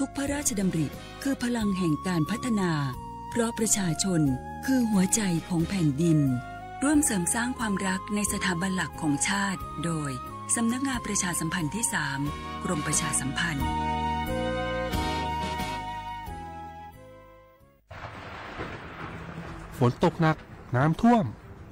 ทุกพระราชดำริคือพลังแห่งการพัฒนาเพราะประชาชนคือหัวใจของแผ่นดินร่วมเสริมสร้างความรักในสถาบันหลักของชาติโดยสำนักงานประชาสัมพันธ์ที่ 3 กรมประชาสัมพันธ์ฝนตกหนักน้ำท่วม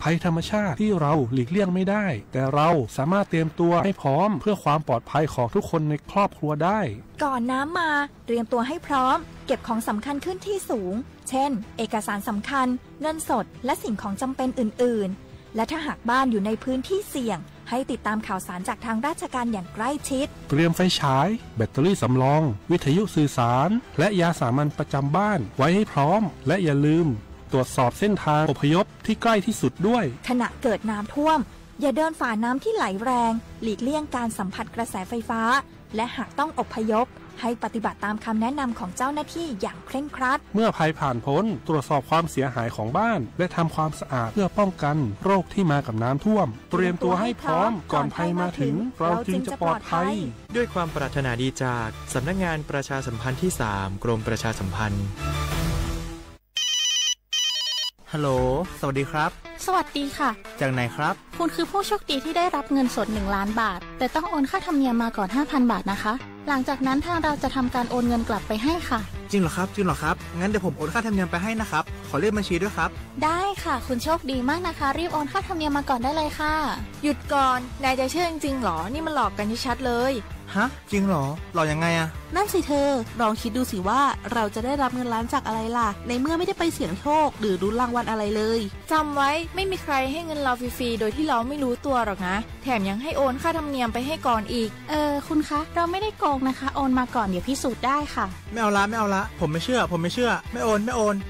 ภัยธรรมชาติที่เราหลีกเลี่ยงไม่ได้แต่เราสามารถเตรียมตัวให้พร้อมเพื่อความปลอดภัยของทุกคนในครอบครัวได้ก่อนน้ำมาเตรียมตัวให้พร้อมเก็บของสำคัญขึ้นที่สูงเช่นเอกสารสำคัญเงินสดและสิ่งของจำเป็นอื่นๆและถ้าหากบ้านอยู่ในพื้นที่เสี่ยงให้ติดตามข่าวสารจากทางราชการอย่างใกล้ชิดเตรียมไฟฉายแบตเตอรี่สำรองวิทยุสื่อสารและยาสามัญประจำบ้านไว้ให้พร้อมและอย่าลืมตรวจสอบเส้นทางอพยพที่ใกล้ที่สุดด้วยขณะเกิดน้ำท่วมอย่าเดินฝ่าน้ำที่ไหลแรงหลีกเลี่ยงการสัมผัสกระแสไฟฟ้าและหากต้องอพยพให้ปฏิบัติตามคำแนะนำของเจ้าหน้าที่อย่างเคร่งครัดเมื่อภัยผ่านพ้นตรวจสอบความเสียหายของบ้านและทำความสะอาดเพื่อป้องกันโรคที่มากับน้ำท่วมเตรียมตัวให้พร้อมก่อนภัยมาถึงเราจึงจะปลอดภัยด้วยความปรารถนาดีจากสำนักงานประชาสัมพันธ์ที่ 3 กรมประชาสัมพันธ์ฮัลโหลสวัสดีครับสวัสดีค่ะจากไหนครับคุณคือผู้โชคดีที่ได้รับเงินสด1 ล้านบาทแต่ต้องโอนค่าธรรมเนียมมาก่อน 5,000 บาทนะคะหลังจากนั้นทางเราจะทำการโอนเงินกลับไปให้ค่ะจริงเหรอครับงั้นเดี๋ยวผมโอนค่าธรรมเนียมไปให้นะครับขอเลขบัญชีด้วยครับได้ค่ะคุณโชคดีมากนะคะรีบโอนค่าธรรมเนียมมาก่อนได้เลยค่ะหยุดก่อนนายจะเชื่อจริงๆหรอนี่มันหลอกกันชัดเลยฮะจริงเหรอหลอกยังไงอะนั่นสิเธอลองคิดดูสิว่าเราจะได้รับเงินล้านจากอะไรล่ะในเมื่อไม่ได้ไปเสี่ยงโชคหรือลุ้นรางวัลอะไรเลยจำไว้ไม่มีใครให้เงินเราฟรีๆโดยที่เราไม่รู้ตัวหรอกนะแถมยังให้โอนค่าธรรมเนียมไปให้ก่อนอีกคุณคะเราไม่ได้โกงนะคะโอนมาก่อนเดี๋ยวพิสูจน์ได้ค่ะไม่เอาละผมไม่เชื่อไม่โอน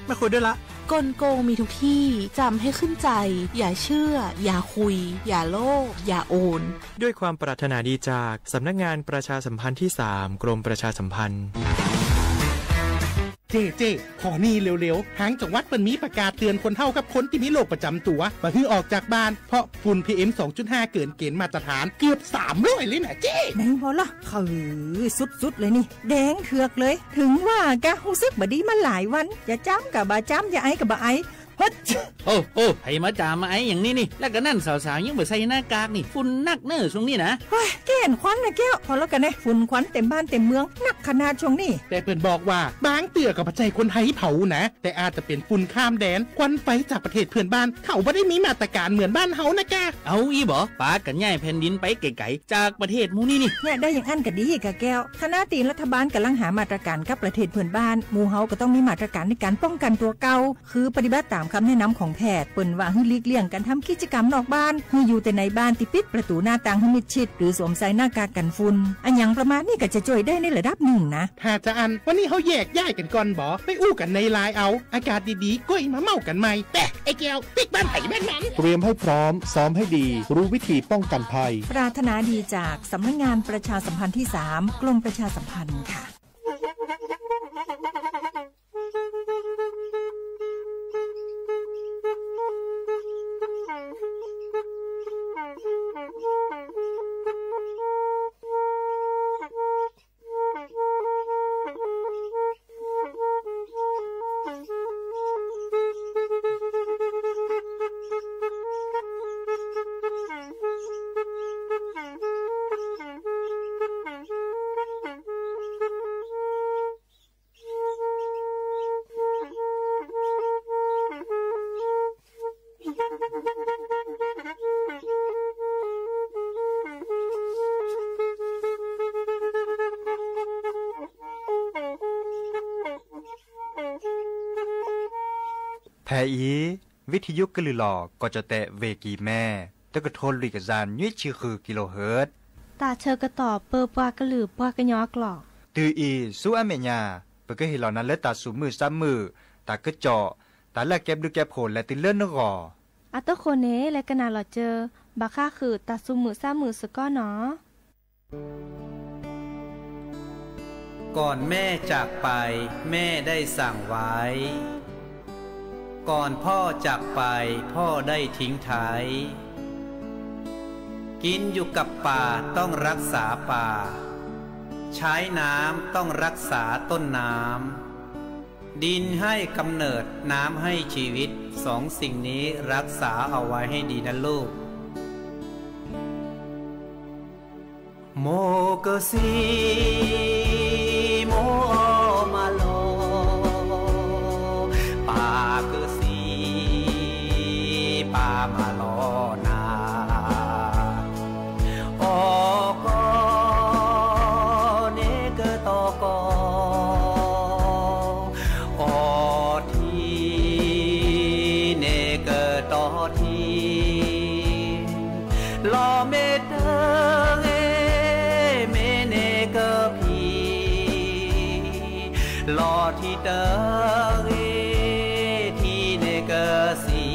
ไม่คุยด้วยละกลโกงมีทุกที่จำให้ขึ้นใจอย่าเชื่ออย่าคุยอย่าโลภอย่าโอนด้วยความปรารถนาดีจากสำนักงานประชาสัมพันธ์ที่ 3 กรมประชาสัมพันธ์เจ๊ขอนี่เร็วๆทางจังหวัดเปิ้นมีประกาศเตือนคนเฒ่ากับคนที่มีโรคประจำตัวมาให้ออกจากบ้านเพราะฝุ่น PM 2.5 เกินเกณฑ์มาตรฐานเกือบ300เลยนะเจ๊แดงพอละคือสุดๆเลยนี่แดงเถือกเลยถึงว่ากะรู้สึกบ่ดีมาหลายวันอย่าจ้ำกับบ่จ้ำอย่าไอกับบ่ไอโอ้ให้มาจามมาไออย่างนี้นี่แล้วก็นั่นสาวๆยังบ่ใส่หน้ากากนี่ฝุ่นนักเนอช่วงนี้นะแก่นควันนะแก้วพอแล้วกันนะฝุ่นควันเต็มบ้านเต็มเมืองนักขนาดช่วงนี้แต่เพิ่นบอกว่าบางเตือกับปัจจัยคนไทยเผานะแต่อาจจะเป็นฝุ่นข้ามแดนควันไฟจากประเทศเพื่อนบ้านเขาบ่ได้มีมาตรการเหมือนบ้านเฮานะแกเอาอีบ่ปากันใหญ่แผ่นดินไปไกลๆจากประเทศหมู่นี้นี่เนี่ยได้อย่างอันก็ดีกะแก้วคณะตีนรัฐบาลกำลังหามาตรการกับประเทศเพื่อนบ้านหมู่เฮาก็ต้องมีมาตรการในการป้องกันตัวเก่าคือปฏิบัติตามคำแนะนำของแพทย์เปิ้นว่าให้หลีกเลี่ยงการทำกิจกรรมนอกบ้านให้อยู่แต่ในบ้านที่ปิดประตูหน้าต่างให้มิดชิดหรือสวมใส่หน้ากากกันฝุ่นอันอย่างประมาณนี้ก็จะช่วยได้ในระดับหนึ่งนะถ้าจะอันวันนี้เฮาแยกย้ายกันก่อนบ่ไปอู้กันในไลน์เอาอากาศดีๆก้อยมาเมากันใหม่แต่ไอ้แก้วปิกบ้านไผแม่นมันเตรียมให้พร้อมซ้อมให้ดีรู้วิธีป้องกันภัยปรารถนาดีจากสำนักงานประชาสัมพันธ์ที่ 3 กรมประชาสัมพันธ์ค่ะแพอีวิทยุกะลือหลอกก็จะแตะเวกีแม่ตะกะทนลิกะจานยุ้ยชื่อคือกิโลเฮิรตซ์ตาเชอกระตอบเปอปากะลือปากะยอกหลอกตืออีสู้อเมญาเปกะเฮลอนั้นและตาสูมือซ้ำมือตากะเจาะตาละแก็บดูแก็บโผลและติเลื่อนนกออัตโคเนและกะนาหลอเจอบาค่าคือตาสูมือซ้ำมือสก้อเนาะก่อนแม่จากไปแม่ได้สั่งไว้ก่อนพ่อจากไปพ่อได้ทิ้งท้ายกินอยู่กับป่าต้องรักษาป่า ใช้น้ำต้องรักษาต้นน้ำดินให้กำเนิดน้ำให้ชีวิตสองสิ่งนี้รักษาเอาไว้ให้ดีนะลูกโมกสีโมมาโลปากสีปามาโลนาโอกเนกโตโกโอทีเนกโตทีลอเมเตลอที่เตอที่เนกสี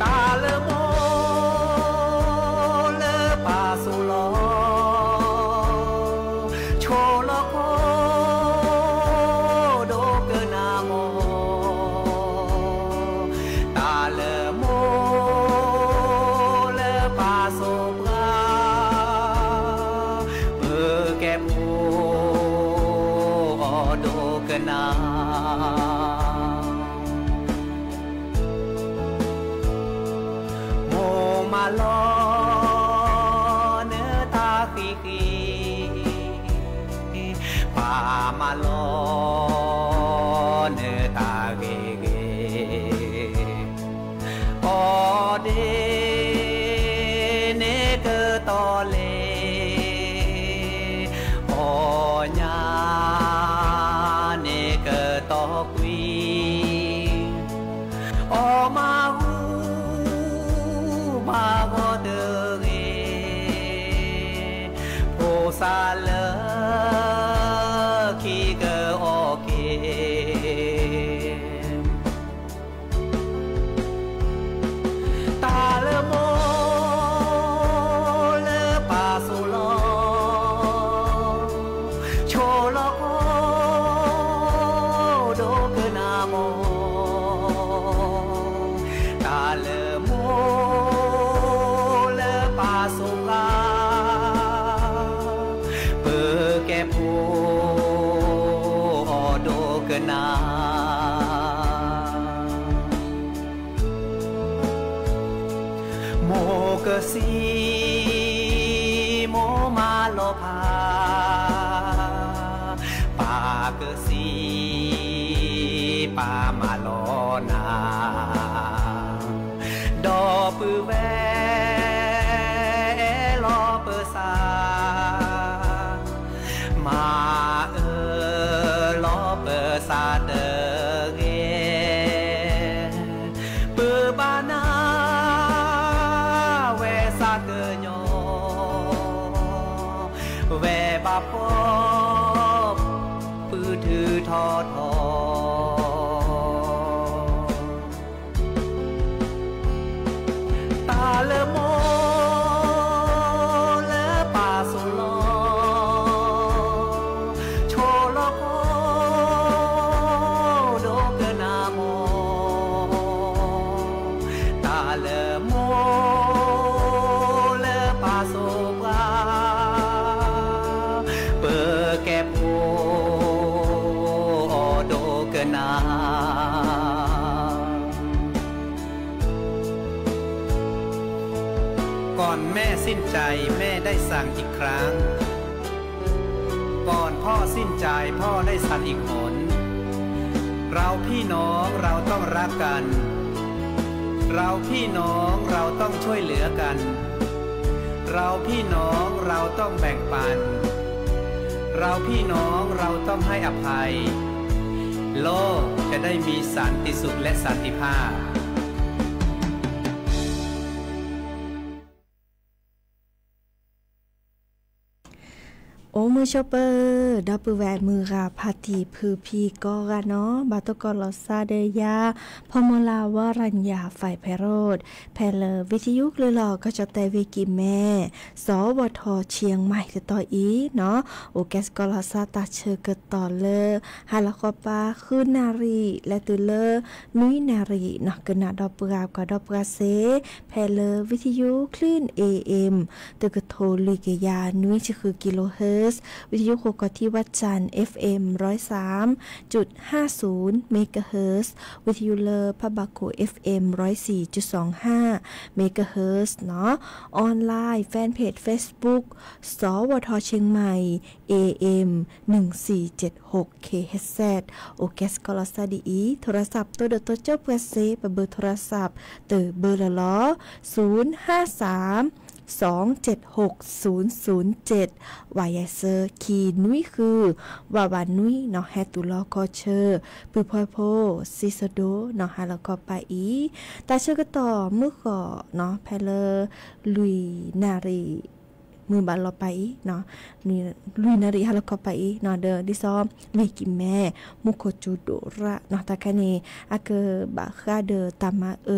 ตาเลโมเลปาสุโลโชโลโคโดเกนาโมตาเลโมเลปาสุนาโมมาลอเนตาคีคีปามาลอเนตาเกเกโอเดเนเกตอเลโอญาตอกวีโอมาหูมาโกเดเกโพซาเลคีเกโอเกตาเลโมเลปาสุโลโชโลโคตาเลโมเลปาสุกาเปแกโพโดกนาโมกสีโมมาโลภาปากสีปามาโลนาดอปือแวลอเปอซามาลอเปอซาเดเกปือบานาเวซาเกโยเวบาปอบปือถือทอทอเลโมเลปาสุโลโชโลโคโดเกนาโมตาเลโมเลปาสุกาเปแกโพโดเกนาก่อนแม่สิ้นใจแม่ได้สั่งอีกครั้งก่อนพ่อสิ้นใจพ่อได้สั่งอีกหนเราพี่น้องเราต้องรักกันเราพี่น้องเราต้องช่วยเหลือกันเราพี่น้องเราต้องแบ่งปันเราพี่น้องเราต้องให้อภัยโลกจะได้มีสันติสุขและสันติภาพ โอมือชอปเปอร์ดับเบิลแวร์มือราพาตีพือพีก็กันเนาะบาตกอลอซาเดยาพอมลาวรัญญาฝ่ายไพโรดแพลวิทยุเลยหลอก็จะแต่วิกิแม่สวทเชียงใหม่จะต่ออีเนาะโอแกสกอลอซาตาเชกต่อเลฮาลคอปาคือนารีและตุเลนุยนารีเนาะกนาดอปรากับดอปราเซแพลวิทยุคลื่น AM ตกโทลิกยานุยคือกิโลเฮิรตซ์วิทยุโคกที่วัดจันทร์ FM 103.50 เมกะเฮิรตซ์วิทยุเลอพะบาโก FM 104.25 เมกะเฮิรตซ์เนาะออนไลน์แฟนเพจ Facebook สวทเชียงใหม่ AM 1476 KHZ โอเคสกอลซาดีโทรศัพท์ตัวเดตัวเจ้าเพื่อเซปเบอร์โทรศัพท์เตอเบอร์ละล้อ053 276-007 วายเซอร์คีนุ้ยคือวาวานุ้ยเนาะแฮตุลอคอเชอร์ปือพอยโพซิสโดเนาะฮาแล้วก็ไปอีตาเชอก็ต่อมือก่อเนาะแพเลลุยนารีมือบาลอไปเนาะนี่ลุยนารีฮาลก็ไปเนาะเดอดิซอมเมกิแม่มุโคจูโดระเนาะตาคะเนอาเกบะคาเดอตามาอ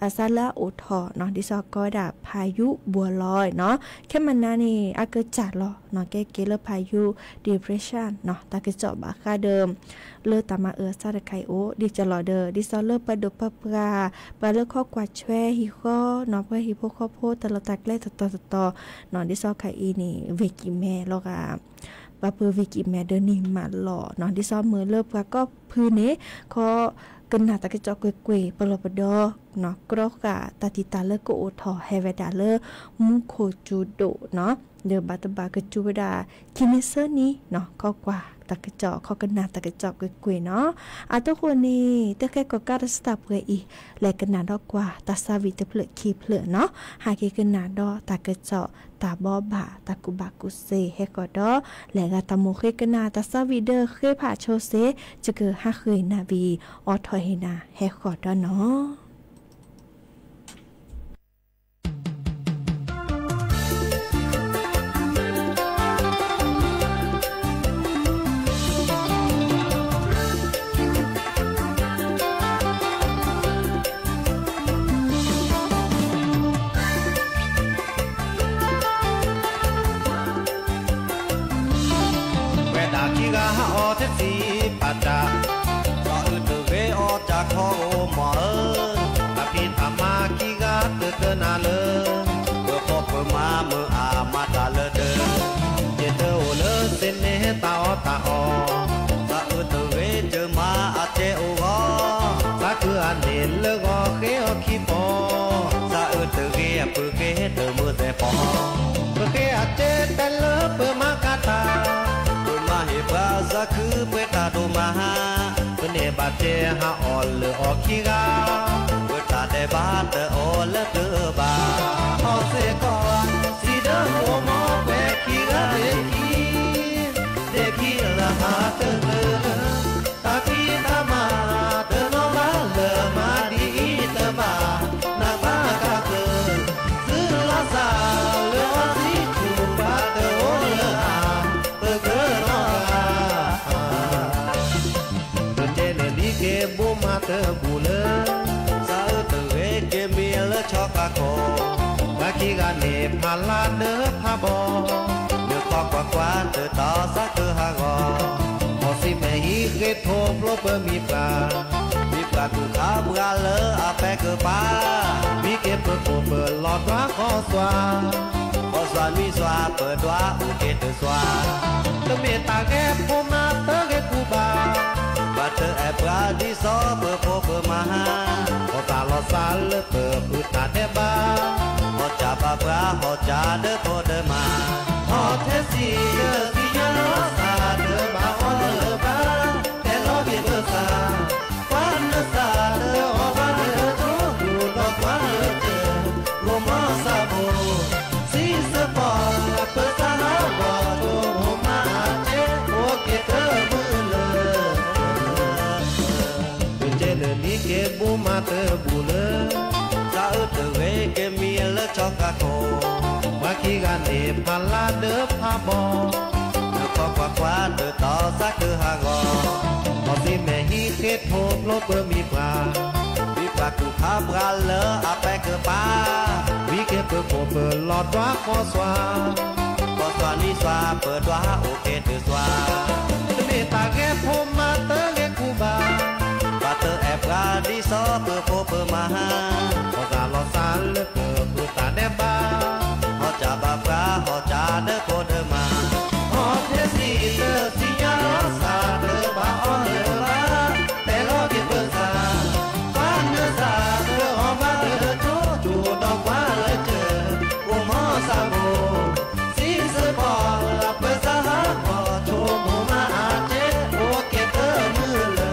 าซาลาโอทอเนาะดิซอก็ดาพายุบัวลอยเนาะแค่มันนานี่อาเกจัดลอเนาะแกเกเลพายุ depression เนาะตาเกเจาะบะคาเดิมเลอตามาซาดะไคโอดิจะลอเดอดิซอเลอปะดปะปราปะเลอข้อกวาดแชฮิโคเนาะเพื่อฮิโพข้อโพตะละตักเลต่อเนาะดิซอไคอีนี่เวกิแม่แล้วก็ปะเปอร์วิกิแมเดนี่มาหล่อเนาะที่ซ้อมมือเลิบก็พื้นนี้เขากันหนาตะกจอกเกวยปลอบดอเนาะกรอกะตาติตาเลก็โอทอเฮเวดาเลมุโคจูโดเนาะเดบาตบากจูเวดาคิเนเซอร์นี้เนาะก็กว่าตะกจอกเขากันหนาตะกจอกเกวยเนาะอาตัวคนนี้ตะแค่ก็การสตาร์เวอีแลกันหนาดอกกว่าตาซาวิตเพลคีเพลเนาะหากกันหนาดอตะกจอตาบอบาตากุบากุเซเฮกอดอแหลกาตาโมเคกนาตาซาวิเดอร์เคผ่าโชเซจะเกิดฮักเคยนาวีออทอยเฮนาเฮกอดอเนาะปัจจาต่ออื่นตัวเวออกจากท้องโอหมอตาพินอามาคีกาเตือนนาเลยเพื่อพบเพื่อมาเมื่ออามาตาเลเดินเจเตอโอเลเส้นเนตาอตาอต่ออื่นตัวเวเจอมาอาเจโอกอสักคืออันเห็นเลิกอเขอขี้ปอต่ออื่นตัวเวเพื่อเกเตอมือแต่ปอเพื่อเกอาเจแต่เลิกเพื่อมากาตาเฮบาซาคือเปตาโดมาเปเนบาเจฮาออลเลออคิกาเปตาเดบาเตออลเลอบาออเซกอนซีดาโมโมเปคิกาเดคิลาฮาเตเลตาพีตามาเตโนมาเลมาดีเตบานาบากาเกซึลาซาเลอซิคูบาเตโอเลอาเปเกบูมาเตบูเลซาเตเวเกมีเลชอกาโกกาคิกาเนพาลาเดพาบอเดือกกว่าเตต่อสักฮากอพอสิเมฮิเกโทโปรเปมีปลาตุขาบกาเลอาเปกปามีเก็บเปโปเปลอดว่าขอสวามีสวาเปิดว่าอุเกตสวาเตเมตาแกโพมาเตเกกูบาบัตเอปราดิซอเปโปเปมาโอตาลอซาลเปอุตาเดบาโอจาบาบราโอจาเดโพเดมาโอเทซีเดซิยาโนซาเดบาโอเดบาเทโลเกเบซาวันเดซาเดโอบาเดโตดูโลกวาเดโลมาซาโบซีสปอเปซานาโบโตโฮมาเจโอเกเตมือนี่เก็บบูมาเตบูเลซาเตเวเกมีเลชอกาโกวาคิกาเนพาลาเดพาบอ ก็กว่ากว่าเธอต่อสักคือหางอพอสิแม่ฮีเทศโพกโลดเบอร์มีปลาวิปากกูข้าบราเลออาแปกเกอป้าวิเกเปิดโผเปิดหลอดว่าคอสวาก็สวาลีสวาเปิดว่าโอเคเธอสวาเมตาแกผมมาเตอแกกูบาปาเตอแอบราดีซอเปิดโผเปิดมาหาพอสาลอสาเลือกเปิดผู้ตาแนบาฮอจ่าบาปลาฮอจ่าเด้อโคเด้อมาฮอเทสีเตอสียาลอสาเด้อบาออนเด้อมาแต่รอเก็บเปิดสาฟ้าเนื้อสาเด้อฮอมาเด้อจูจูดอกว่าเลยเจอกูมอสาโบสีเสือปอลับเปิดสาพอโชว์หมูมาอาเจโอเก็บเตอมือเลย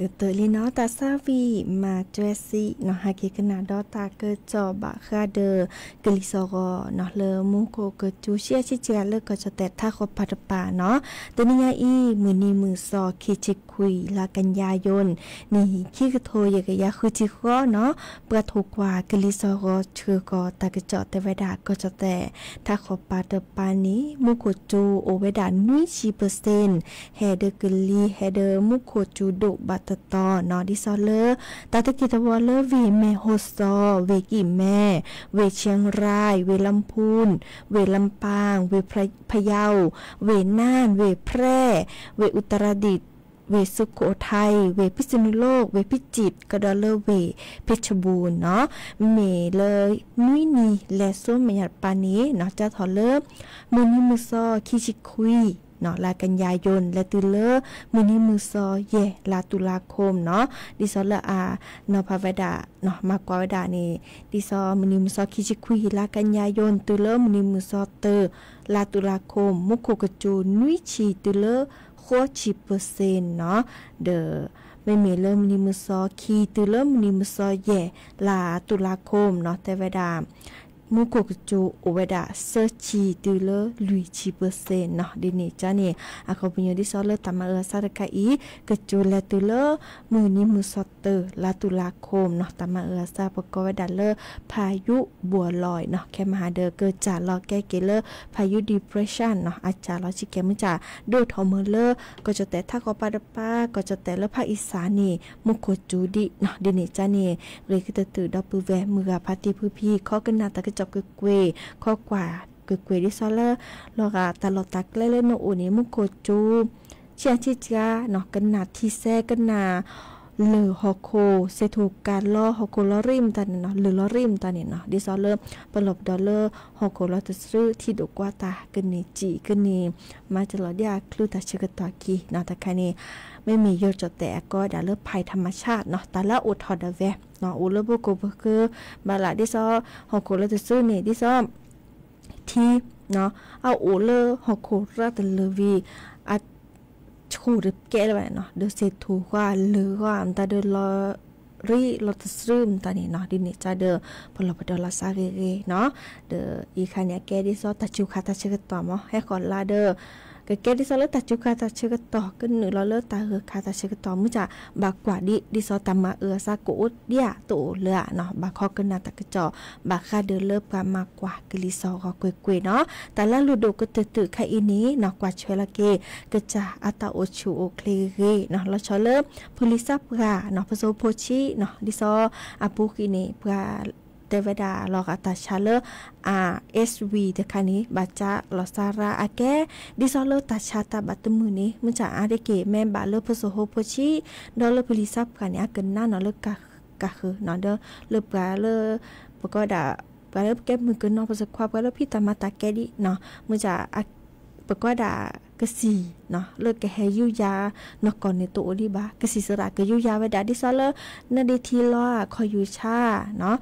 เกิดตัวลีเนาะตาซาวีมาเจซีเนาะฮาเกกนาดอตาเกิดจอบะคาเดกลิซอกเนาะเลมุโกเกิดจูเชียชิเจียเลก็จะแต่ท่าขปัตปาเนาะตัวนี้อีมือนีมือซอคิจิคุยลากันยายนนี่ขี้กระโทยกะยาคือจิกอเนาะเปรถูกว่ากลิซอกเชือกอตากระจอแต่เวดาก็จะแต่ท่าขปัตปานี้มุโกจูโอเวดา90%เฮเดกลีเฮเดมุโกจูโดบัตตอเนาะดิซอเลตาตะกิตวอเลวีเมโฮซอเวกิแม่เวเชียงรายเวลำพูนเวลำปางเวพะเยาเวน่านเวแพร่เวอุตรดิตถ์เวสุโขทัยเวพิษณุโลกเวพิจิตรกระดอเลเวเพชรบูรณ์เนาะเมเลยนุ้ยนีและส้มเมียปานี้เนาะจะถอเลมือนี้มือซอคิชิคุยเนาะลากันยายนและตุเลมือนี้มือซอเยลาตุลาคมเนาะดิซอเลเนาะพาเวดาเนาะมากกว่าเวดานี่ดิซอมือนี้มือซอคิชิคุยลากันยายนตุเลมือนี้มือซอเตอลาตุลาคมมุโคกจูนุยชีตุเล40%เนาะเดไม่มีเริ่มนิมุซอคีตุเริ่มนิมุซอเยลาตุลาคมเนาะแต่เวดามุโกกจูโอเวดาเซชีตุเลลุย10%เนาะดินี่จ้านี่อาคอปิญญดิซอเลตามาซาดกะอีกจูเลตุเลมือนิมุซอเตลาตุลาคมเนาะตามาซาปกเวดาเลพายุบัวลอยเนาะแค่มหาเดเกิดจากลอแก้เกเลพายุ depression เนาะอาจารย์ลอจิแกมจ่าดูทอมเลก็จะแต่ถ้าก็ปาดป้าก็จะแต่ละภาคอีสานนี่มุโกจูดิเนาะดินี่จ้านี่เลยคือตื่นดอกปือแวมือพาติผู้พี่ข้อกันนาตะจอบกเกวข้อกว่าเกวดิซอเลลอกาตลอดตักเล่ๆโนอุนี้มุโกจูเชียชิจาเนาะกันนาที่แซกันนาเลอฮอโคเซถูกการลอฮอโคลอริมตานี่เนาะหรือลอริมตานี่เนาะดิซอเลปลบดอลเลอร์ฮอโคลอตซื้อที่ดกว่าตากันนี่จีกันนี่มาจะลอดยาคลูตาเชกตอกีเนาะแต่ใครนี่ไม่มีโยจแต่ก็ดาเลิกภัยธรรมชาติเนาะแต่ละอุทอดเวเนาะอุลบุโกเบคือบาลาดิซอฮอโคลอตซื้อนี่ดิซอที่เนาะเอาอุลฮอโคราตเลวีชูดแก่เลยเนาะเดเซทูว่าหรือว่าอันตาเดลอรีลอตซึมตอนนี้เนาะดินี่จะเดพลบดลาซาเกเนาะเดอีคันเนี่ยแกดิซอตัดจูคาตัดเชกต่อมั้งให้ก่อนลาเดก็แกดิซอเลตัดจูคาตัดเชกต่อกันหนึ่งเราเลิกตาคาตัดเชกต่อมื้อจะบากกว่าดิซอตามาซาโกอุดเดียโตเลือเนาะบากคอกันนาตะกจอบากคาเดเลิกกันมากกว่ากลิซอก็กวยๆเนาะแต่ละลูโดก็ตื่นๆค่ะอีนี้เนาะกว่าช่วยละเกก็จะอัตโอชูโอเคเกเนาะเราชอเลิมพลิซับกาเนาะผสมโพชิเนาะดิซออาปุกินี่เพื่อเทวดาลอกอัตชาเลSV แต่คันนี้บาจาลอสาราอาแกดิซอเลตาชาตาบัตมือนี้มันจะอาเดเกแม่บาเลผสมโพชิดอลเลพลิซับกันเนี่ยกันหน้าเนาะเลกะคือเนาะเด้อเลปลาเลปก็ดาปลาเลแก้มือกันเนาะผสมความก็เลพี่ตามาตาแกดิเนาะมันจะปก็ดากสีเนาะเลิกแกให้ยุยานอกก่อนในตัวดีบากสีสระก็ยุยาไว้ดาดิซอเลนาดีทีล้อคอยยูชาเนาะ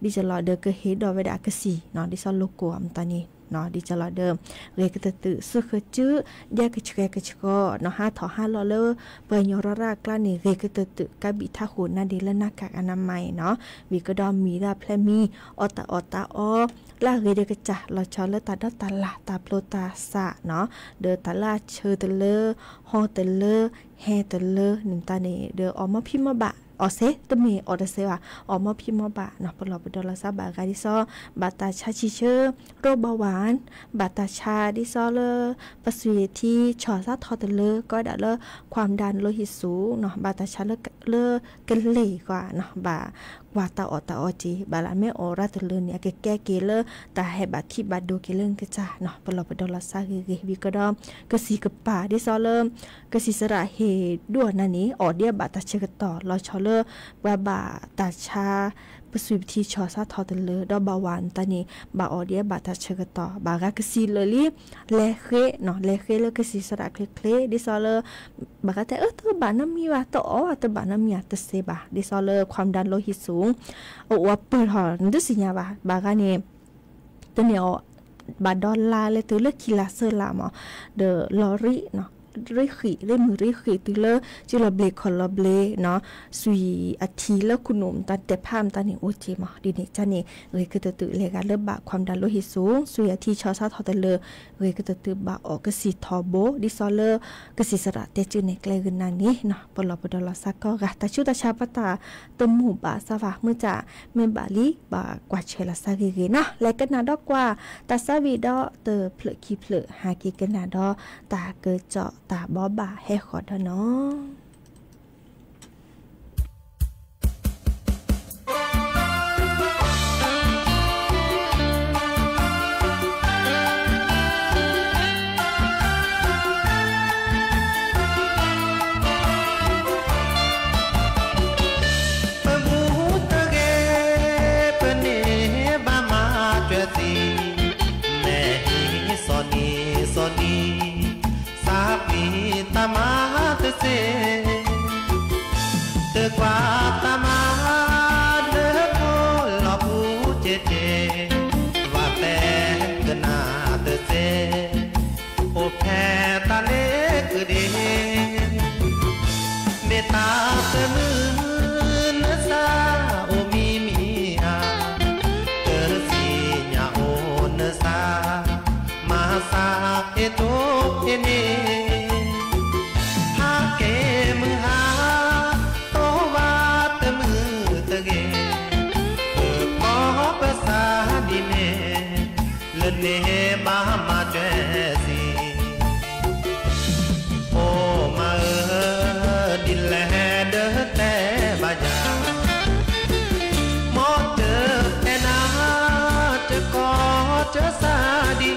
ดิจะรอเดอร์ก็เฮดดอไว้ดากสีเนาะดิซอโลโก้อันตานี้เนาะดิจะรอเดิมเรกตะตือสุขจื้อยากชกชกเนาะ5 รอเลเปยยรรากล้านี่เรกตะตือกะบิทาโหนาดีและหน้ากากอนามัยเนาะวิกดอมมีลาแพลมีอตาอลาเรเดกจะเราชอเลตาดตาลาตาโปรตาสะเนาะเดอตาลาเชอตเลฮอตเลแฮตเลนิมตาเนเดอออกมาพิมพ์บะอเซตมีออเดเซว่าออกมาพิมพ์บะเนาะปลอบดอลซาบากาดิซอบาตาชาชิเชอโรคเบาหวานบาตาชาดิซอเลปัสสาวะที่ชอซาทอตเลก็ดาเลความดันโลหิตสูงเนาะบาตาชาเลกันเลกว่าเนาะบาวาตาอจีบาลาเมออราตเลเนี่ยแก้เกเลตาให้บาคิบาโดเกเลนกะจ้าเนาะปลอบดอลซาเกวิกดอมกะสีกะป่าดิซอเลกะสีสระเฮด้วนนั่นนี้ออเดียบาตาเชกต่อรอชอเลบาตาชาประสบวิธีชอซาทอตเลดอบาวานตานีบาออเดียบาตาเชกต่อบากากสีเลลีเลเคเนาะเลเคเลกสีสระเคลดิซอเลบากาแต่เธอบาน้ำมีว่าตอแต่บาน้ำมีตะเซบาดิซอเลความดันโลหิตสูงโอ้ว่าเปิดหอนึกสิญาบากานี่ตัวเนี่ยบาดอลลาเลยตัวเลือกกีฬาเซอร์ลามเดอลอรี่เนาะ ริขีเล่มือริขีตุเลจิลเบลคอลเบลเนาะสุยอาทิแล้วคุณหนุ่มตาแต่พามตาหนิโอเจมาดินี่จันนี่ก็ตื่นเลยกันเริ่มบะความดันโลหิตสูงสุยอาทิชอซาทอตะเลก็ตื่นบะออกกสิทอโบดิซอเลกสิสระเตจืในไกลกันนางนี้เนาะปลอบดลสักก็กะตาชุตาชาปตาตมหูบะสวะเมื่อจะเมบาลีบะกว่าเชลสักเกเนาะและกันนาดอกกว่าตาซาวีดอเตอเพลคีเพลหากิกันนาดอตาเกิดเจาะตาบอบะให้ขอดเนาะเตกว่าตามาเด้อโคลอผู้เจเจว่าแต่กะนาเตเซโอแพ้ตาเล็กคือเดเมตาเตมือนซาโอมีอาเตสิญาโอนซามาซาเอโตเอเนเนมามาเจสีโอมาดินแลเดอแต่บาจามอเจอแอนาจะกอเจอซาดี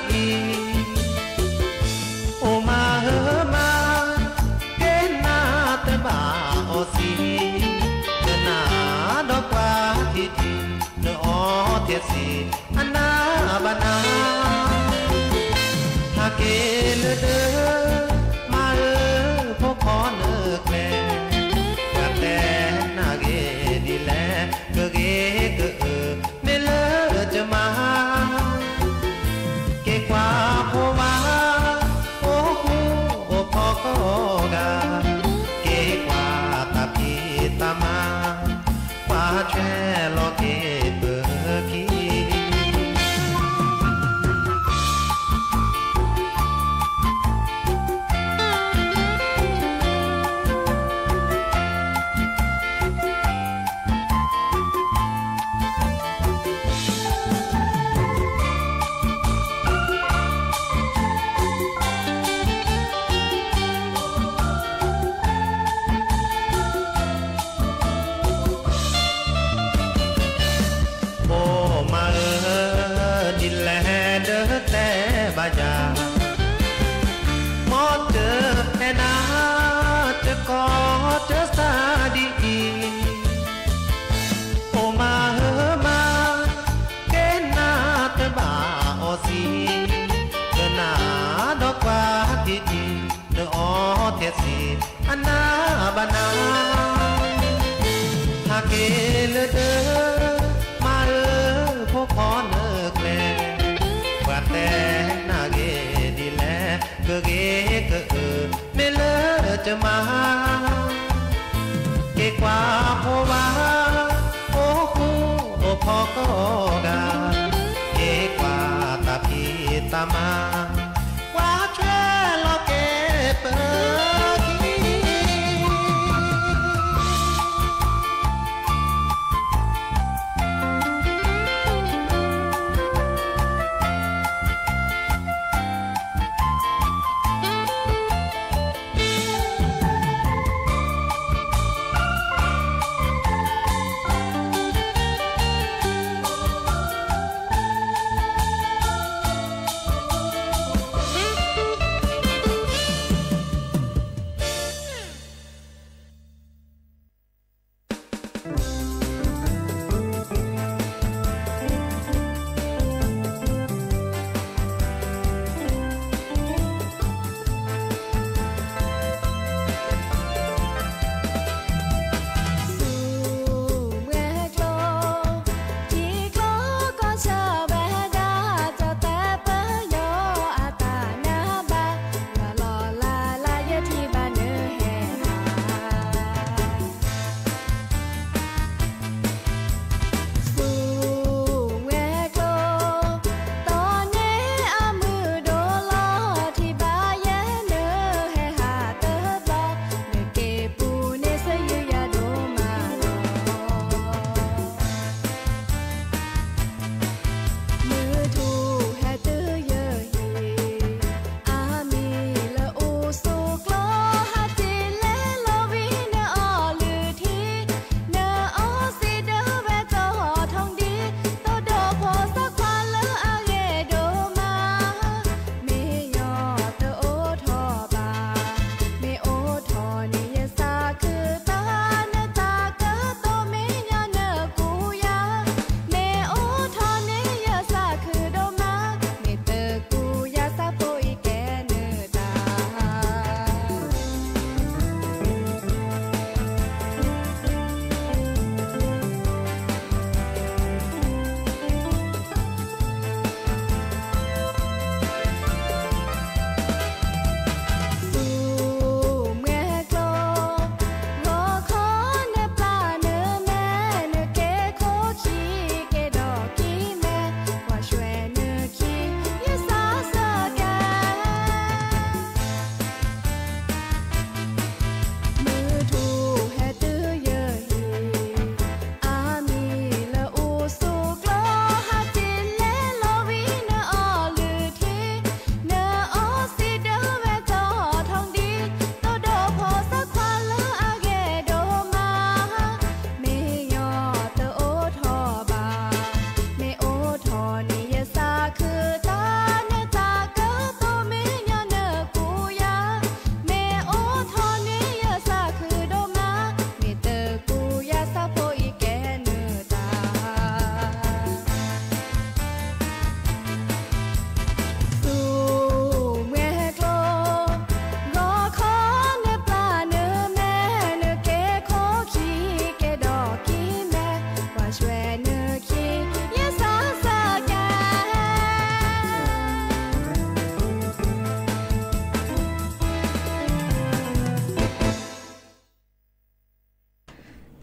โอมามาเกนาแต่บาโอสีเกนาดอกว่าที่เนอเทสีอันนาบานาหากเกลเดอมาพวกขอเนื้อแกลกับแต่นาเกดีแลก็เกก็เมเลจะมาเกกว่าพว่าโอ้คูโอ้พอก็กาเกกว่าตาพีตามาว่าแช่ลอเกเบอกีสีอันนาบานาหากเกลเดอมาพวกขอเนื้อแกลว่าแต่นาเกดีแลก็เกก็เมเลจะมาเกกว่าพว่าโอ้คูโอ้พอก็กาเกกว่าตาพีตามาว่าแช่ลอเกเปิ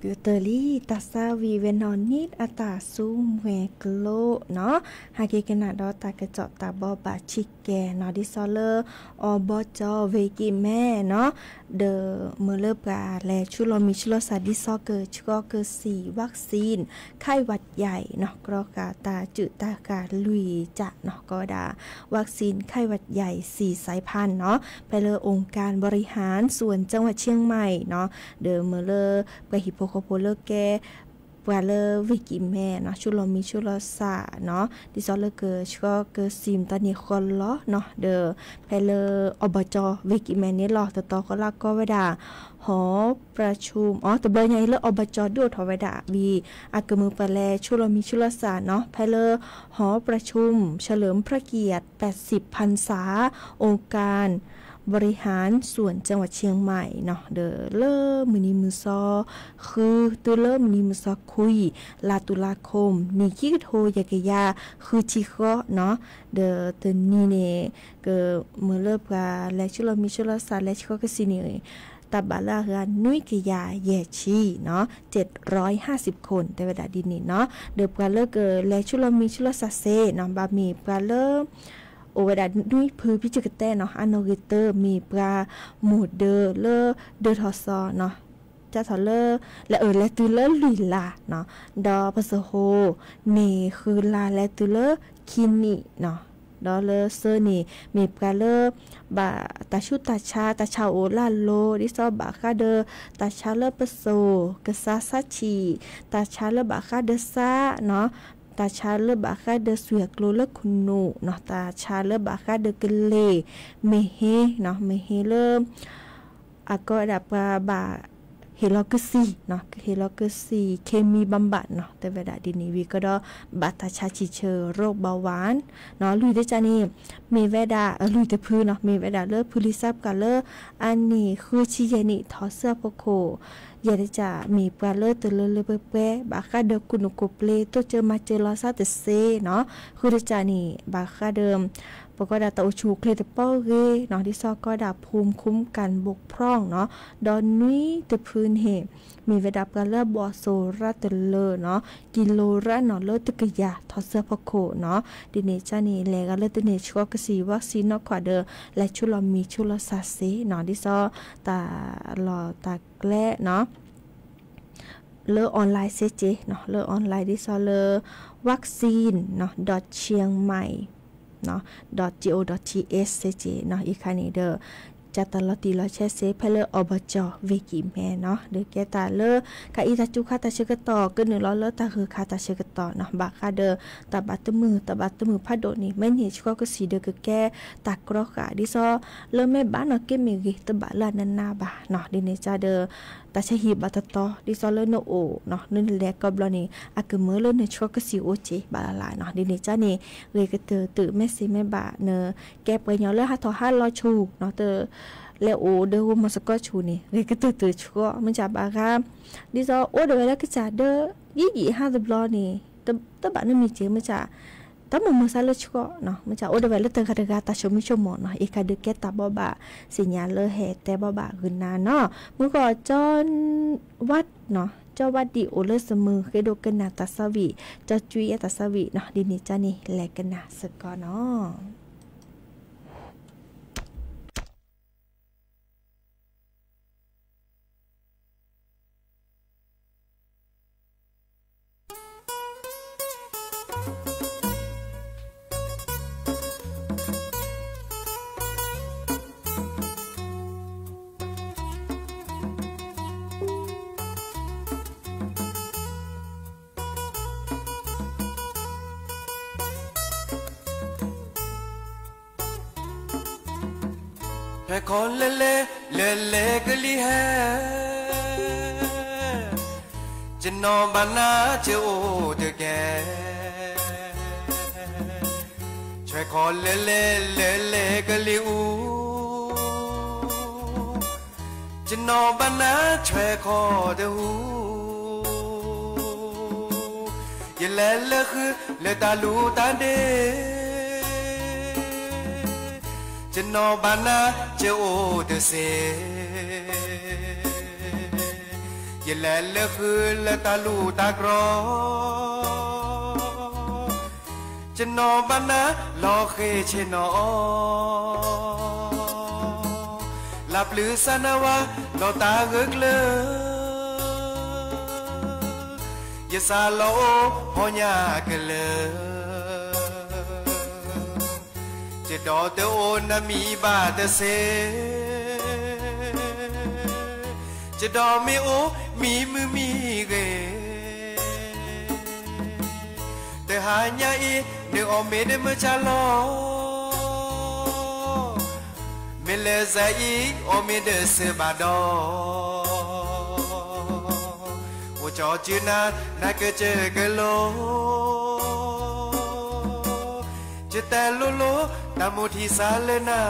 กูเตอรี่ตาซาวีเวนอนนิดอัตาซูมเวกโลเนาะหากกันนาดอตากระเจาะตาบอบาชิแกเนาะดิซอเลอร์อบจเวกิแม่เนาะเดอเมเลปลาและชุลมิชุลสาดิซอเกอร์ก็เกอร์4วัคซีนไข้หวัดใหญ่เนาะกรอกาตาจืดตากาลุยจะเนาะก็ดาวัคซีนไข้หวัดใหญ่4สายพันธุ์เนาะไปเลยองค์การบริหารส่วนจังหวัดเชียงใหม่เนาะเดอเมเลไปฮิโปโคโพเลแกปลาเลวิกิแม่เนาะชุลมีชุลสาเนาะดิซอเลเกอร์ก็เกอซิมตานิคอลล้อเนาะเดอไปเลยอบจวิกิแม่นี่หรอต่อก็ลากก็ไว้ด่าหอประชุมตะเบยใหญ่เลอบจดูทอไว้ด่าวีอากมือปลาแลชุลมีชุลสาเนาะไปเลยหอประชุมเฉลิมพระเกียรติ80พรรษาองค์การบริหารส่วนจังหวัดเชียงใหม่เนาะเดอเลิมือนีมือซอคือตัวเลิมือนีมือซอคุยลาตุลาคมนี่คิกโทยากยาคือชิเคาะเนาะเดอตัวนี้เนี่ยก็มือเลิกาและชุลมีชุลสาและชิเคาะก็สินี่ตาบาลาเฮือนนุ้ยกยาเยชีเนาะ750คนแต่เวลาดินนี่เนาะเดอปลาเลิกและชุลมีชุลสาเซเนาะบามีปลาเลิกโอเวดาดุยพื้นพิจิกเต้เนาะอันโนเกเตอร์มีปลาหมูเดอเลอเดอทอซอเนาะจะทอเลอและและตูเลอลุยลาเนาะดอปะเซโฮเนคือลาและตูเลอคินิเนาะดอเลอเซอร์นี่มีปลาเลอบาตาชุตาชาโอลาโลดิซอบาคาเดอตาชาเลอปะโซกะซาซาชีตาชาเลอบาคาเดซาเนาะตาชาเลบาคาเดสวยกลัวเลิกคุณนูเนาะตาชาเลบาคาเดกเลเมเฮเนาะเมเฮเริ่มก็ดับบาเฮโลกซีเนาะเฮโลกซีเคมีบำบัดเนาะแต่เวลาดินีวีก็ดอบาตาชาชิเชอโรคเบาหวานเนาะลุยได้จานี่มีเวดาลุยแต่พื้นเนาะมีเวดาเลิกพุลิซับกันเลิกอันนี้คือชิเยนิทอเสื้อโปโคยาจะมีปลาเลือดเลเลเป๊ะบาคาเดิมกุนกุเปลตัวเจอมาเจอลอซาเตเซเนาะคือจะจานี่บาคาเดิมปกติตาอุชูเคลตเป้าเกเนาะที่ซอกก็ดับภูมิคุ้มกันบกพร่องเนาะดอนนุ้ยตะพื้นเหมีเวดาปลาเลือดบอโซราเตเลเนาะกิโลระเนาะเลือดตะกยาทอเสื้อพโคเนาะดิเนจานี่แลกันเลือดเนชก็กสีวัคซีนนอกขวาเดอและชุลมีชุลซาเซเนาะที่ซอตาหล่อตาแกล้เนาะเลอออนไลน์เซเจเนาะเลอออนไลน์ดิซอเลอวัคซีนเนาะเชียงใหม่เนาะ .go.th เซเจเนาะอีกคันนี้เด้อจัตลอตีลอแชเซเพลอบจเวกิแม่เนาะเด้อแกตาเลอกะอีตาจุคาตาเชกต่อก็100เลอตาคือคาตาเชกต่อเนาะบาคาเด้อตาบัตมือพะโดนี่แม่นเฮชก็สีเด้อก็แกตากรอกะดิซอเลอแม่บ้านเนาะเกมีกิตบะลานันนาบาเนาะดิเนจาเด้อตาชะฮีบัตตอดิซอเลโนโอเนาะนึนแลกอบลอนี่อะกะเมเลเนชก็สิโอเจบาลาเนาะดิเนจานี่เรกะเตอตึแม่สิแม่บาเนอแกไปยอเลหะทอ500ชูเนาะเตอแล้วโอเดอมาสก็ชูนี่เรกะเตอชัวมันจะบาค่ะดิซอโอเดอแล้วก็จะเดอยี่50ลอนี่ตะบะนึมีเจมันจะตามมือซาเลชก็เนาะมันจะโอเดเวลเตอร์คาเดกาตาชมิชมเนาะอีกาเดเกตาบบะสัญญาเลเฮแต่บบะขึ้นนาเนาะมือก็จอนวัดเนาะเจ้าวัดดีโอเลสมือเคโดกันนาตาสวีเจ้าจุยตาสวีเนาะดินิจานี่แลกันนาสกอเนาะcon lê lê cái ly hè trên nó bán ná chiều từ kè chơi con lê lê cái ly u trên nó bán ná chơi con từ u giờ lê khứ lê ta lú ta đê trên nó bán á chiều từ xe อย่าแลเลือคืนและตาลูตากรอจะนอนบ้านนะรอเคเชนอหลับหรือสนาวะรอตาเงึกเลอย่าซาโลหอยากันเลยจะดอเตโอนามีบาเตเซจะดอไม่โอมีมือมีเกแต่หายาอีเนื้ออเมเดเมื่อชาลอเมเลซาอีอเมเดเซบาดอโอจอจืนานาเกเจเกโลจะแต่โลโลตามุทีสาเลนา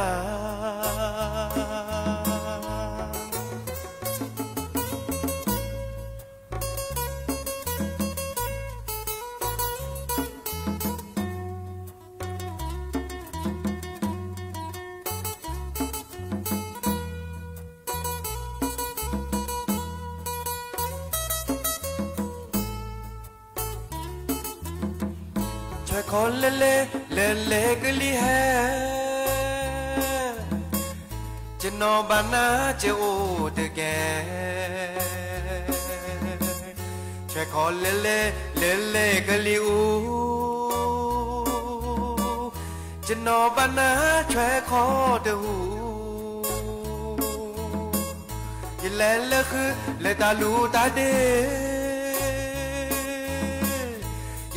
คนเล่เล่เล่เล่กลีแฮจะนอบานาจะโอเดแกช่วยคนเล่เล่เล่เล่กลีอูจะนอบานาช่วยขอเดหูยิ่งเล่เล่คือเล่ตาลูตาเด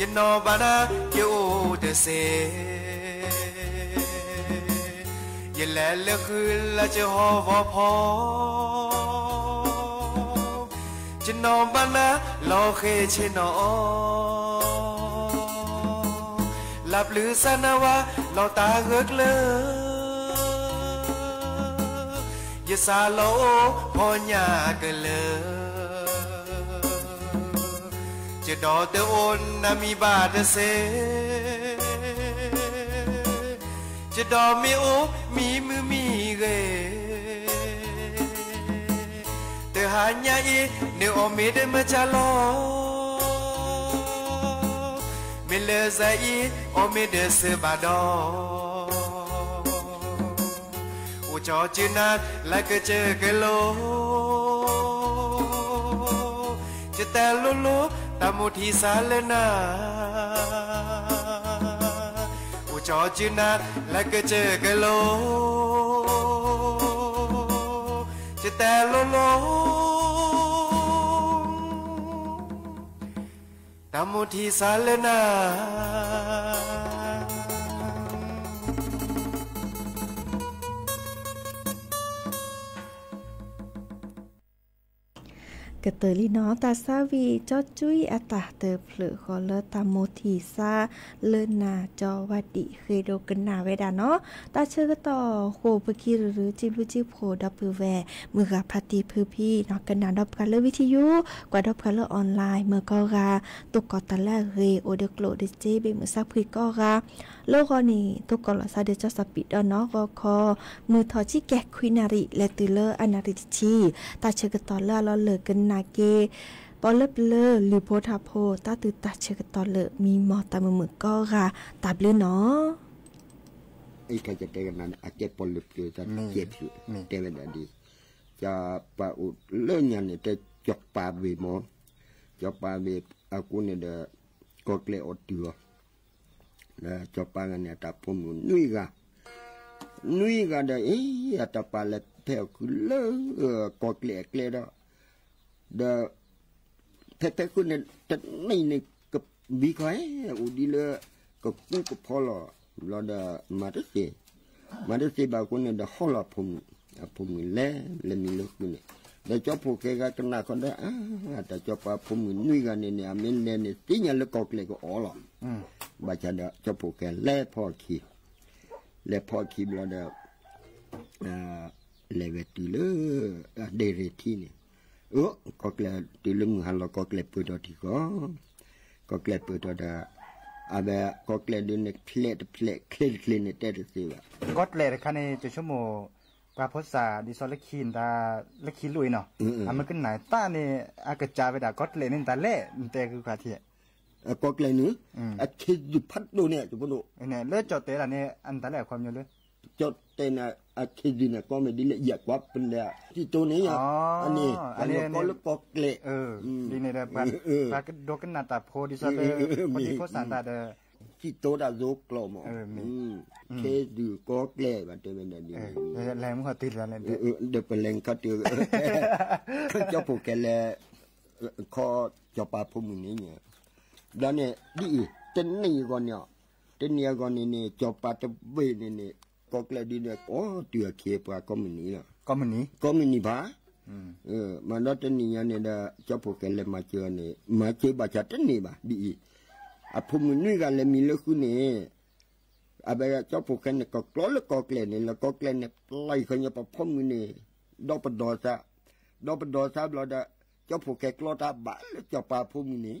ยันนอบานาเกี่ยวเดเซยันแลเลือคืนละจะหอวอพอจะนอบานาลอเคเชนอหลับหรือสนาวะลอตาเงึกเลยอย่าซาโลพอยากันเลยจะดอเตโอนนามีบาเตเซจะดอมีโอมีมือมีเกแต่หายาอีเนอเมเดเมจาลอเมเลซาอีอเมเดเซบาดอโอจอจืนาลาเกเจเกโลจะแต่โลโลตามุทีสาเลนาโอจอจืนาและก็เจอกันโลจะแต่โลโลตามุทีสาเลนา กเตอลีน้อตาซาวีจอจุ้ยอาตาเตอเผลอขอเลตาโมทีซาเลินนาจอวัดดิเคยโดกันนาไว้ดาเนาะตาเชื่อก็ต่อโคปกีหรือจิบุจิโพดับเบิลแวมือกับพัตีพือพี่เนาะกันนาดับกันเลวิทยุกว่าดับกันเลออนไลน์เมื่อก็กาตุกกอตาแลเรโอเดโกลเดเจเบมือซักพือก็กาโลกนี้ตุกกอลซาเดจอสปิดเนาะก็คอมือทอจิแกควินาริและตุเลออนาริชีตาเชื่อก็ต่อเลอเราเลิกกันนาเกปอลเลเลหรือโพธาโพตาตือตาเชกตอเลมีมอตามมือก็ราตาเบลเนาะไอ้ใครจะเตะกันนั้นอาจจะปอลเลคือจะเจ็บอยู่เตะกันดีจะปาอุเลื่อนยันเนี่ยจะจบปาเวมอจบปาเวอากูเนี่ยเดก็เกลียดตัวนะจบปากันเนี่ยตาผมนุยกาเดตาปาเล็เทวคือเลื่ก็เกลียดเดแต่คุณเนี่ยจะในกับวิเคราะห์อุดีเลยกับกูกับพอลเราเดมาได้สิบางคนเนี่ยเดฮอลผมเล่มีลูกเนี่ยเดจอบพวกแกก็น่าคนได้แต่จอบผมนุยกันเนี่ยมีเล่เนี่ยที่เนี่ยเลิกก็เกลียดก็อ๋อหรอบาดเดจอบพวกแกเล่พ่อขี้เราเดเลเวติเลยเดเรทีเนี่ยก็เกลียดตีลึงหันเราก็เกลียดเปิดตัวที่ก็เกลียดเปิดตัวได้อาเบะก็เกลียดดูเนี่ยเคลียดเนี่ยแต่ดูสิว่าก็เกลียดคันนี้จะชั่วโมง ปลาพษาดิซอลคินตาละคิลุยเนาะมันก็ไหนต้านี่อากระจายไปดากอดเลยนี่ตาเล่แต่คือกว่าที่ก็เลยนึคิดอยู่พัดดูเนี่ยจุบดูเนี่ยเลือดจอดเตะละเนี่ยอันตาแหลความอยู่เลยจอดเตะน่ะคิดดีน่ะก็ไม่ดีละเอียดกว่าเป็นแล้วที่ตัวนี้อันนี้ก็ลึกก็เละดีเนี่ยแบบปลากระโดดกันหน้าตาโพดิซอลพอดีโพสันตาเดที่โตดาโซกลอมเคดูก็เละแบบเดิมดีแรงมันก็ติดแล้วเนี่ยเดี๋ยวเป็นแรงก็ติดเจ้าผู้แกแลคอเจ้าป่าพุ่มนี้เนี่ยแล้วเนี่ยดีเต็นนี่ก่อนเนี่ยเต็นเนี่ยก่อนนี่เจ้าป่าตะเวนี่ก็เลยดีเนี่ยโอ้เตือเคปก็มันนี่ล่ะก็มันนี่บ้ามันแล้วเต็นนี่เนี่ยเจ้าผู้แกเลยมาเจอเนี่ยมาเจอบาจัดเต็นนี่บ้าดีพุ่มนี่กันเลยมีเลือดคุณเนี่ยอาเจ้าผู้แกเนี่ยก็กลัวแล้วก็เกลียดเนี่ยแล้วก็เกลียดเนี่ยไล่คนเนี่ยปะพุ่มนี่ดอกปดอซะเราได้เจ้าผู้แกกลัวตาบ้าแล้วเจ้าป่าพุ่มนี่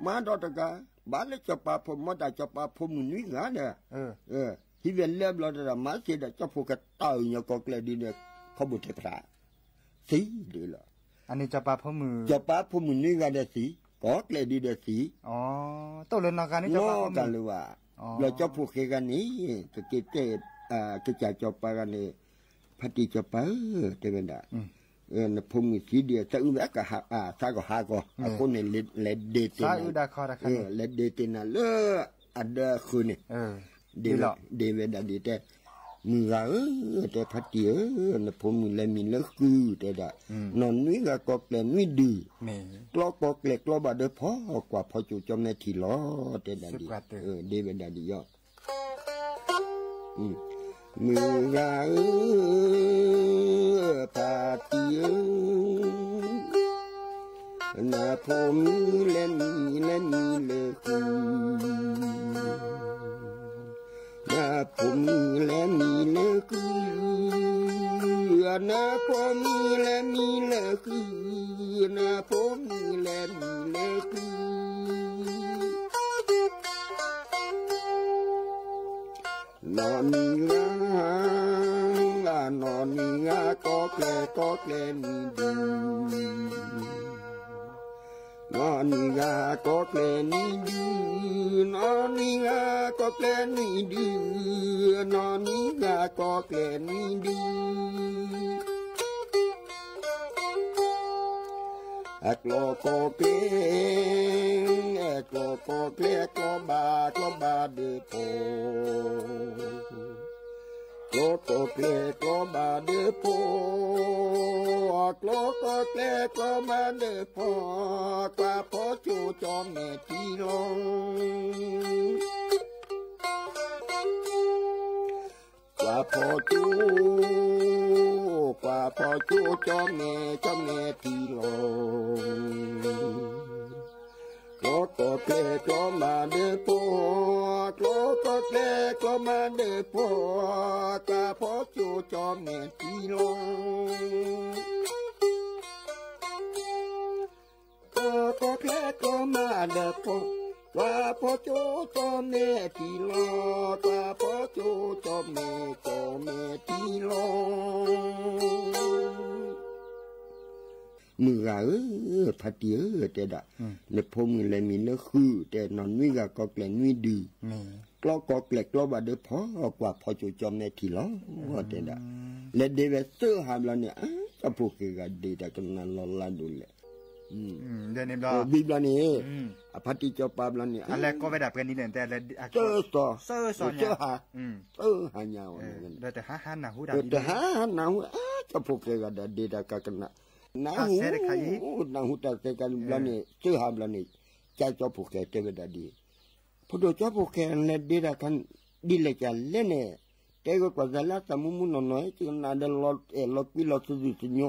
มาดอตกาบ้านเล็กจับปลาผมมาได้จับปลาผมนุ่ยงาเนี่ยที่เวลเล็บเราได้มาเสียได้จับพวกกระต่ายเนี่ยก็เกลดีเนี่ยเขาบุตรพระสีดีละอันนี้จับปลาผมมือจับปลาผมนุ่ยงาเดสีก็เกลดีเดสีอ๋อตัวเล่นนักการนี่จับปลาผมกันเลยว่าเราจับพวกกันนี้จะเกิดกระจายจับปลากันนี่พัดจับปลาเต็มได้นะพุ่งสีเดียวจะอุ้มแล้วก็ซาก็หาก็คนเนี่ยเล็ดเดตินะซาอุดาคอระคันเล็ดเดตินะเลืออันเดอคืนเนี่ยเดเวดาดีแต่มือแต่พัดเดียวนะพุ่งเลยมีเลือคือแต่ละนอนนี้ก็เกล็ดไม่ดีกล้ก็เกล็ดกล้อบาดเดพอกว่าพอจู่จอมในทีล้อแต่ละดีเดเวดาดียอมือปาเตียนาผมเล่นเลยคือนาผมเล่นเลยคือนาผมเล่นเลยคือนาผมเล่นเลยคือนอนงาก็เกลนี่ดูนอนงาก็เกลนี่ดูนอนงาก็เกลนี่ดูนอนงาก็เกลนี่ดูกลัวก็เกลก็บาเดือโปก็เกลก็บาเดือโปก็เกลก็บาเดือโปกว่าพอจูจอมแม่ที่ลงกว่าพอจูจอมแม่ที่ลงก็เกลก็มาเดือโปก็เกลก็มาเดือโปกะพอจูจอมแม่ที่ลงก็เกลก็มาเดือโปกะพอจูจอมแม่ที่ลงกะพอจูจอมแม่ที่ลงมือพัดเดียวแต่ดะในพมเลยมีเนื้อคือแต่นอนวิ่งก็เกล็ดวิ่งดีกล้อก็เกล็ดกล้อบาดเดือพอกว่าพอจูจอมในทีล้อแต่ดะและเดวิดเซอร์หามเราเนี่ยจะพูดกันดีแต่กำนันเราลาดูเลยเดี๋ยวนี้เราบีบเราเนี่ยพัดที่จอปาเราเนี่ยอะไรก็ไปดับกันนี่แต่เซอร์หายาวแต่หาหนาหูดาแต่หาหนาหูจะพูดกันดีแต่กันนะนาหูตาเสกันบลานี่ชื่อหาบลานี่ใจจอผู้แก่เทวดาดีพอดูจอผู้แก่เนี่ยดีละกันดีเลยกันเล่นเนี่ยแต่ก็กว่าจะละสมุมุนน้อยจึงนาเดลลอปิลอสุดุสิญโย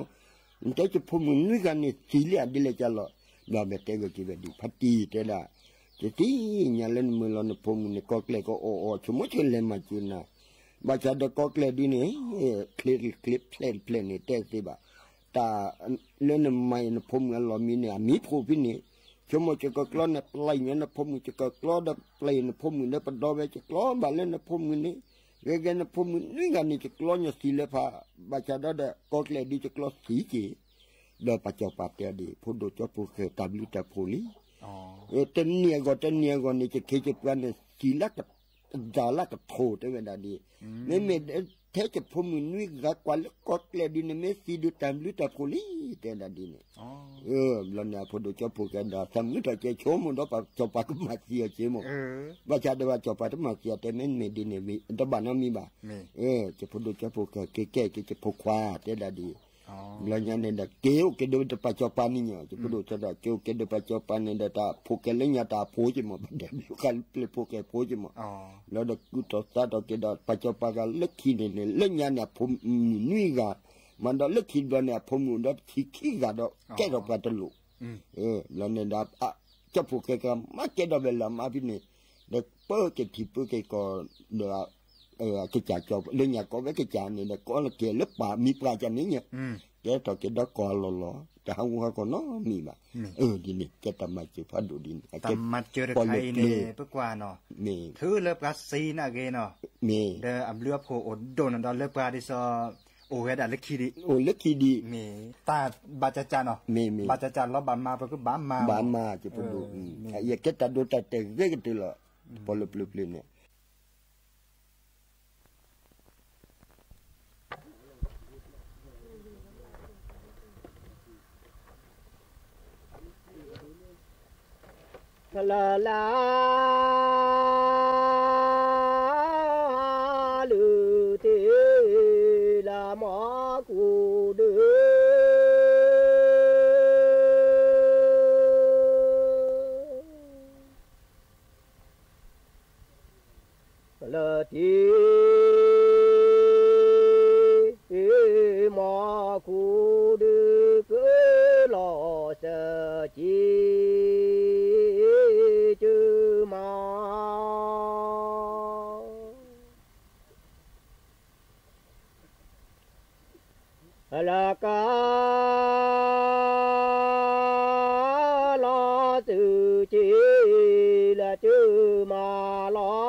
แต่จะพูดมึงนี่กันนี่สีเหลี่ยดีเลยกันละเราแบบเตก็คิดแบบดีพัดตีแต่ละจะที่เนี่ยเล่นมือเราเนี่ยพูดมึงเนี่ยก็เกลก็โอ้สมมติเล่นมาจุนะบาจาเด็กก็เกลดีเนี่ยคลิปเพลนนี่แต่สิบ่าตาเล่นไม่นะผมงั้นเรามีเนี่ยมีผู้พินิจชั่วโมงจะก็กล้อเนี่ยปลายเนี่ยนะผมจะก็กล้อดับปลายนะผมเนี่ยปดอไว้จะกล้อบาเล่นนะผมเนี่ย cái nó phụ nữ người này chỉ lo nhớ xí lệ pha bà cha đó đã có cái đi chỉ lo xí chỉ đó bà cho bà tiền đi phụ đồ cho phụ khởi tam lít phụ lý tên nia gọi này chỉ khi chỉ quen này xí lắc giả lắc thô tới bên đó đi nên mình thế chỉ phụ nữ gác qua có cái đi này mấy xí được tam lít phụ lý tới đó đi này lần nào phụ đồ cho phụ khởi đó tam lít chỉ chỗ mình đó bà cho bà cũng mặc gì chứ mà bà cha đó bà cho bà cũng mặc gìแต่mình đi này mình đó bà nó mi bà chỉ phụ đồ cho phụ khởi cái chỉ phụ khoa tới đó đi lần nhà này là kéo cái đôi ta cho pan này chứ phụ đồ cho đó kéo cái đôi cho pan này ta phụ cái lấy nhà ta phụ chứ mà để cái lấy phụ cái phụ chứ màแล้วđó cứ to sa đó cái đó cho pan cái lấy khi này lấy nhà này phụ nuôi gà mà đó lấy khi đó này phụ đó khi gà đó cái đó phải tận lụ lần này là cho phụ cái mà cái đó về làm à bên này để bơ cái thịt bơ cái còn được cái chả cho lên nhà có cái chả này là có là kia lớp bà mi pra cho nên nhỉ cái đó cái đó có lò cái không có nó mi mà đi nè cái tầm mặt chịu phát đủ đi tầm mặt chưa được hay nè bước qua nó thứ lớp gà xì nè cái nó để ẩm lướp hồ ổn đồn đó lớp gà đi so cái đã lắc khi đi ta bà cha nó bà cha nó bà ma cứ bà ma chịu phát đủ cái ta đồ ta cái từ là bỏ lụp lên nè la la lu te la ma ku de la ti ma ku de ke lo sa chi là ca lo tự chỉ là chữ mà lo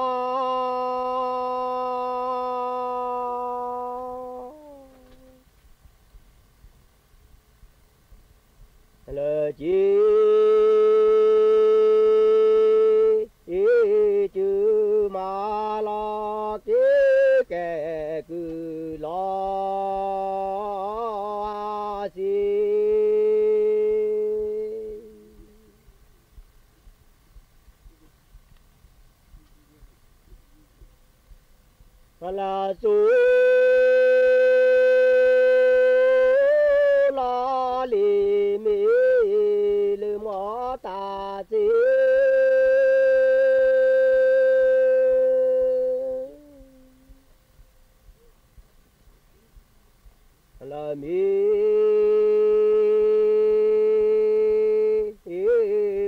là chỉ chữ mà lo cái cứ lo là su la li mi le mo ta si la mi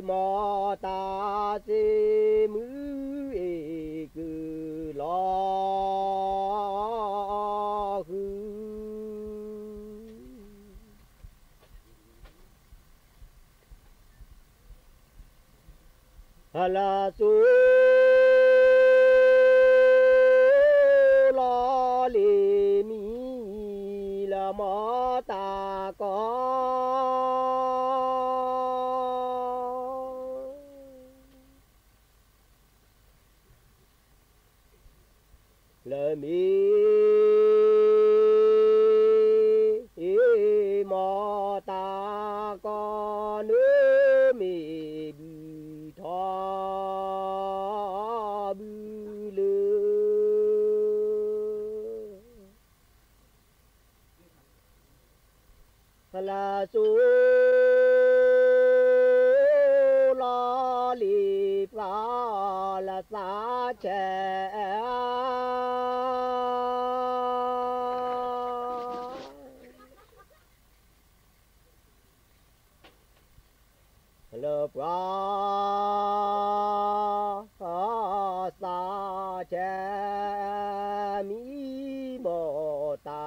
mo ta si mu e ku lo la su la li mi la ma ta có la mi ma ta có nữa mi la su la li fa la sa che la fa sa che mi mo ta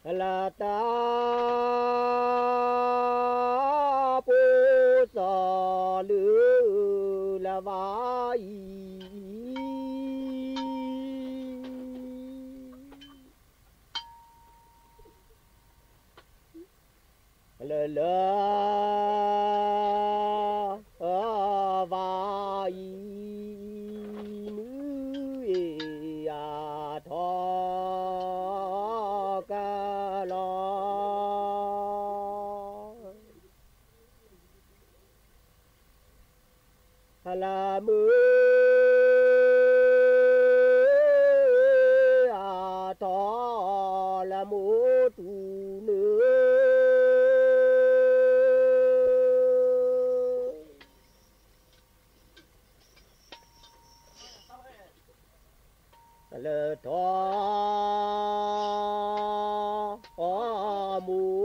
là ta bố gió lư là vai lơ lơ vai nữ à thọ ca lo là mưa à thọ là mưa tu nữa lơ thọ mù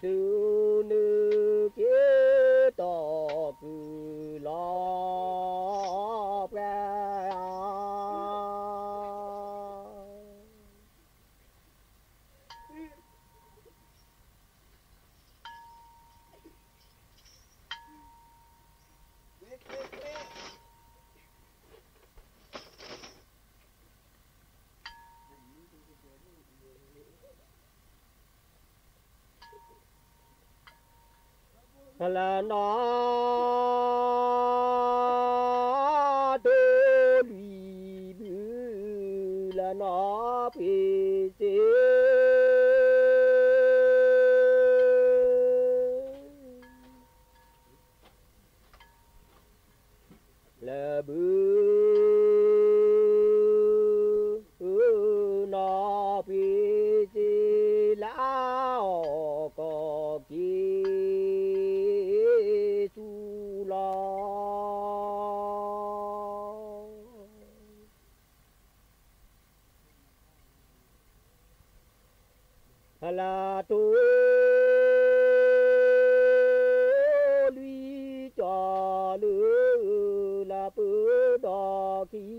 thứ nữ kia tỏ cứ lo ra là nó đôi lì bự là nó bị chết là bự nó bị chết lão có kia tu lo là tôi lui cho lư là bữa đò khí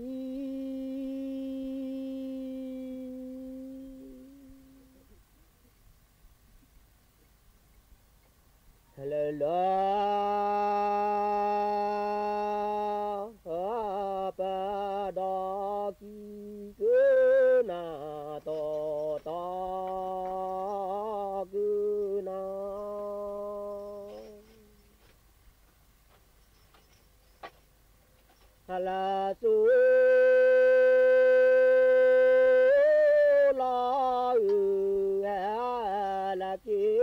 lơ lơ ba đò kỳ cứ na to to cứ na là su lo là kia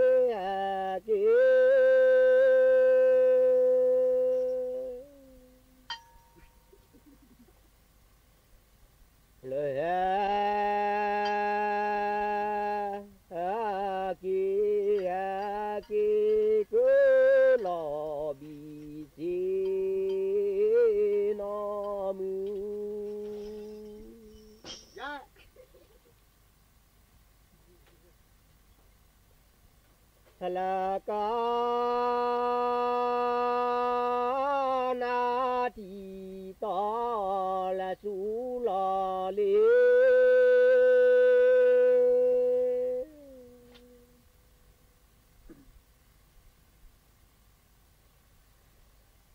lời kia cứ lo bị gì nó mưu là ca na thì to là su lo li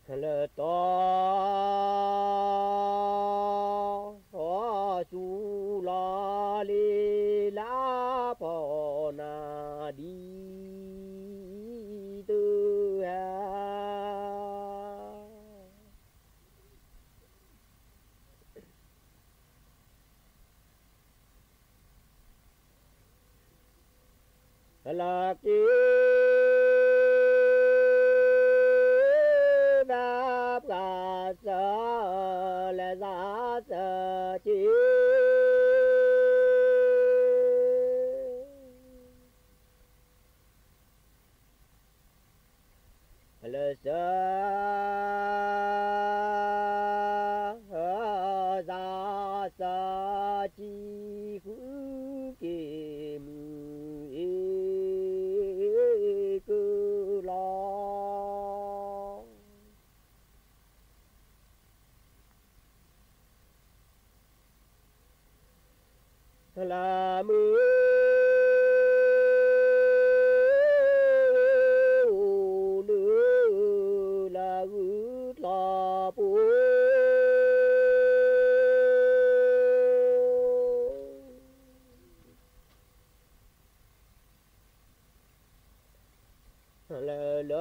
là to su lo li la po na đi tư ha là kia đáp là sợ là giá sợ chi là sợ giá sợ chi phú kim cứ lo là mưa เล